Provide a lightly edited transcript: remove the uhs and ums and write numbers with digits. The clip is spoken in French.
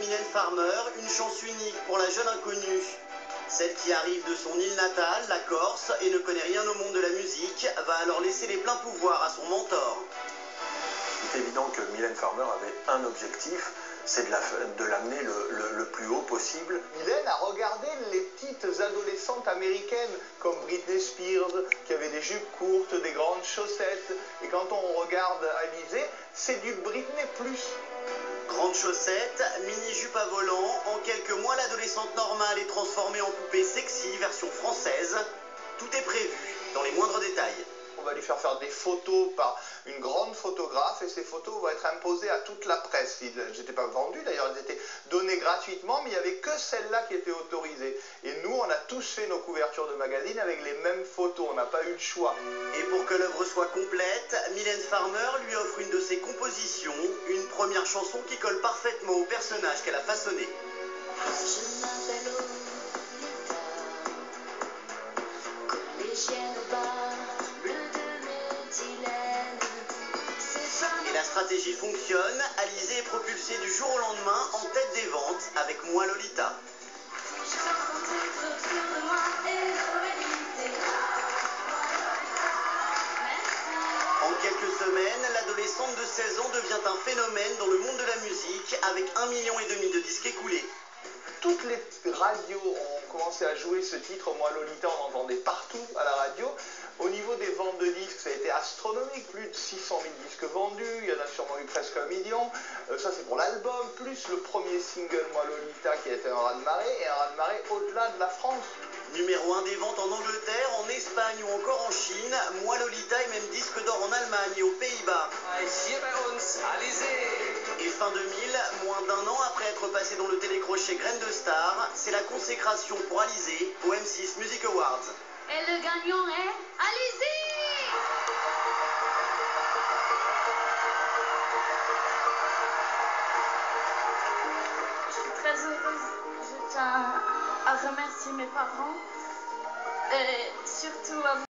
Mylène Farmer, une chance unique pour la jeune inconnue. Celle qui arrive de son île natale, la Corse, et ne connaît rien au monde de la musique, va alors laisser les pleins pouvoirs à son mentor. C'est évident que Mylène Farmer avait un objectif, c'est de l'amener le plus haut possible. Mylène a regardé les petites adolescentes américaines comme Britney Spears, qui avaient des jupes courtes, des grandes chaussettes. Et quand on regarde Alizée, c'est du Britney plus. Grandes chaussettes, mini-jupe à volant, en quelques mois l'adolescente normale est transformée en poupée sexy version française. Tout est prévu, dans les moindres détails. On va lui faire des photos par une grande photographe et ces photos vont être imposées à toute la presse. Elles n'étaient pas vendues d'ailleurs, elles étaient données gratuitement, mais il n'y avait que celles-là qui étaient autorisées. Et nous, on a tous fait nos couvertures de magazines avec les mêmes photos, on n'a pas eu de choix. Et pour que l'œuvre soit complète, Mylène Farmer lui offre une de ses compositions, une première chanson qui colle parfaitement au personnage qu'elle a façonné. Je m'appelle Lolita, collégienne au bar, bleu de méthylène. Et la stratégie fonctionne, Alizée est propulsée du jour au lendemain en tête des ventes avec Moi Lolita. En quelques semaines, l'adolescente de 16 ans devient un phénomène dans le monde de la musique avec 1,5 million de disques écoulés. Toutes les radios ont commencé à jouer ce titre, Moi Lolita, on entendait partout à la radio. Au niveau des ventes de disques, ça a été astronomique, plus de 600 000 disques vendus, il y en a sûrement eu presque 1 million. Ça c'est pour l'album, plus le premier single Moi Lolita qui a été un raz-de-marée, et un raz-de-marée au-delà de la France. Numéro 1 des ventes en Angleterre, en Espagne ou encore en Chine, Moi Lolita est même disque d'or en Allemagne et aux Pays-Bas. Et fin 2000, moins d'un an après être passé dans le télécrochet Graines de Star, c'est la consécration pour Alizée au M6 Music Awards. Et le gagnant est Alizée! Je suis très heureuse. Je tiens à remercier mes parents et surtout à vous.